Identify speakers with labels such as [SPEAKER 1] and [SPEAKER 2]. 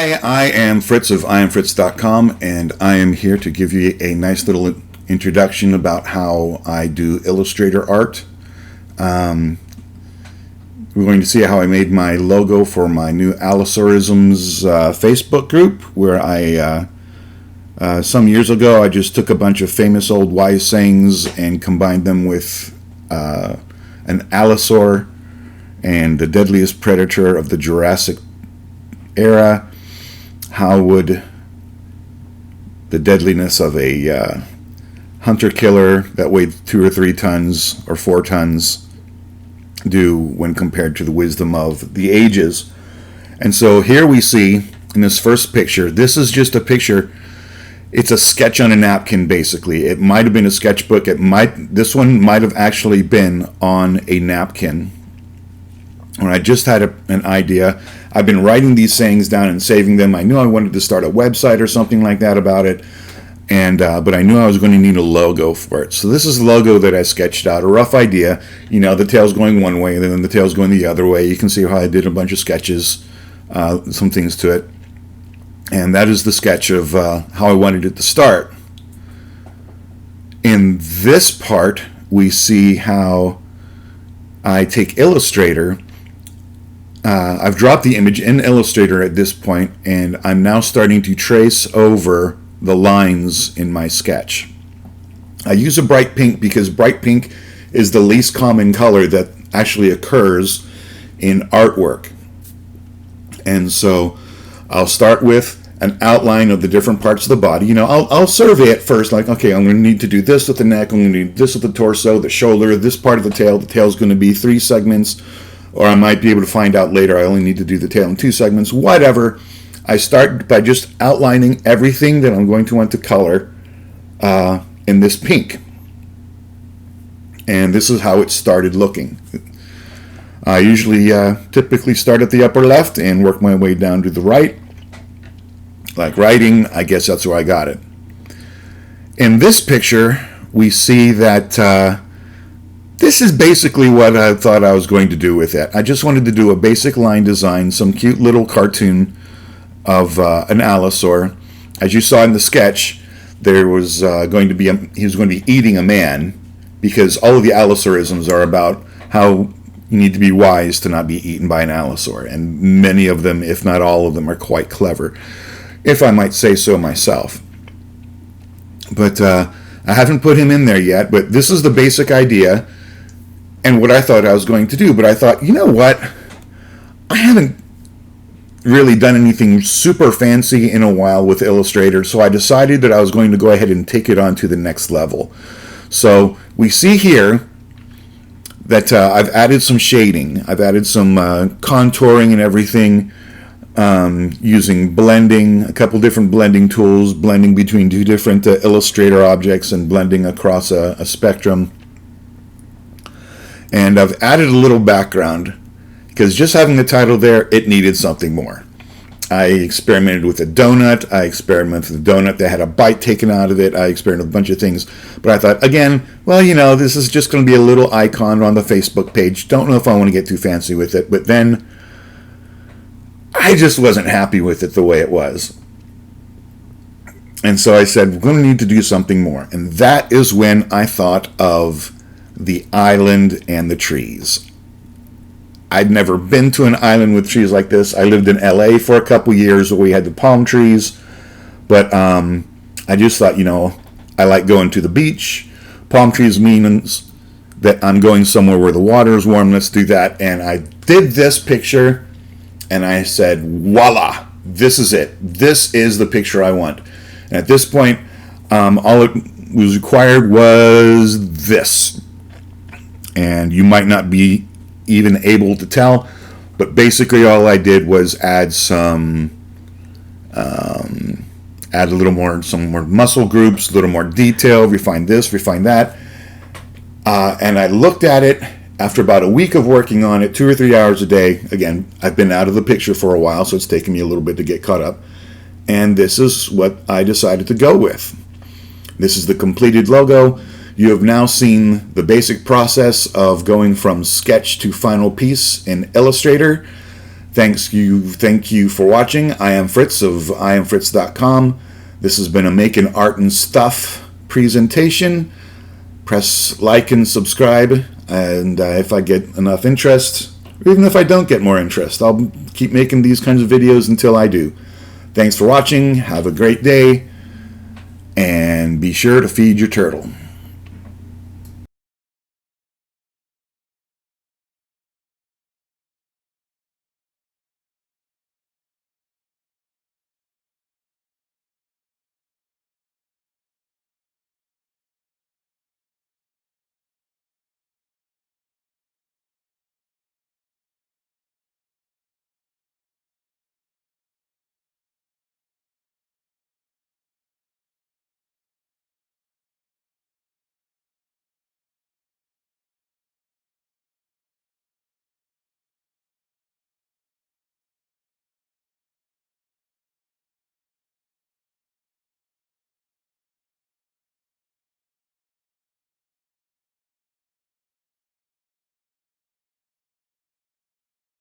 [SPEAKER 1] Hi, I am Fritz of IamFritz.com, and I am here to give you a nice little introduction about how I do Illustrator art. We're going to see how I made my logo for my new Allosaurisms Facebook group, where some years ago I just took a bunch of famous old wise sayings and combined them with an allosaur and the deadliest predator of the Jurassic era. How would the deadliness of a hunter-killer that weighed 2 or 3 tons or 4 tons do when compared to the wisdom of the ages? And so here we see in this first picture, this is just a picture. It's a sketch on a napkin, basically. It might have been a sketchbook. This one might have actually been on a napkin. When I just had an idea, I've been writing these sayings down and saving them. I knew I wanted to start a website or something like that about it, but I knew I was going to need a logo for it. So this is the logo that I sketched out, a rough idea. You know, the tail's going one way, and then the tail's going the other way. You can see how I did a bunch of sketches, some things to it. And that is the sketch of how I wanted it to start. In this part, we see how I take Illustrator. I've dropped the image in Illustrator at this point, and I'm now starting to trace over the lines in my sketch. I use a bright pink because bright pink is the least common color that actually occurs in artwork. And so I'll start with an outline of the different parts of the body. You know, I'll survey it first, like, okay, I'm going to need to do this with the neck, I'm going to need this with the torso, the shoulder, this part of the tail. The tail's going to be 3 segments. Or I might be able to find out later I only need to do the tail in 2 segments, whatever. I start by just outlining everything that I'm going to want to color in this pink. And this is how it started looking. I usually typically start at the upper left and work my way down to the right. Like writing, I guess that's where I got it. In this picture, we see that this is basically what I thought I was going to do with it. I just wanted to do a basic line design, some cute little cartoon of an allosaur. As you saw in the sketch, there was he was going to be eating a man, because all of the Allosaurisms are about how you need to be wise to not be eaten by an allosaur, and many of them, if not all of them, are quite clever, if I might say so myself. But I haven't put him in there yet, but this is the basic idea and what I thought I was going to do. But I thought, you know what? I haven't really done anything super fancy in a while with Illustrator, so I decided that I was going to go ahead and take it on to the next level. So we see here that I've added some shading. I've added some contouring and everything, using blending, a couple different blending tools, blending between 2 different Illustrator objects and blending across a spectrum. And I've added a little background, because just having the title there, it needed something more. I experimented with a donut. I experimented with a donut that had a bite taken out of it. I experimented with a bunch of things. But I thought, again, well, you know, this is just going to be a little icon on the Facebook page. Don't know if I want to get too fancy with it. But then I just wasn't happy with it the way it was. And so I said, we're going to need to do something more. And that is when I thought of the island and the trees. I'd never been to an island with trees like this. I lived in LA for a couple years where we had the palm trees. But I just thought, you know, I like going to the beach. Palm trees means that I'm going somewhere where the water is warm. Let's do that. And I did this picture, and I said, voila, this is it. This is the picture I want. And at this point, all it was required was this. And you might not be even able to tell, but basically all I did was add some, add a little more, some more muscle groups, a little more detail, refine this, refine that. And I looked at it after about a week of working on it, 2 or 3 hours a day. Again, I've been out of the picture for a while, so it's taken me a little bit to get caught up. And this is what I decided to go with. This is the completed logo. You have now seen the basic process of going from sketch to final piece in Illustrator. Thank you for watching. I am Fritz of IamFritz.com. This has been a Making Art and Stuff presentation. Press like and subscribe, and if I get enough interest, or even if I don't get more interest, I'll keep making these kinds of videos until I do. Thanks for watching. Have a great day, and be sure to feed your turtle.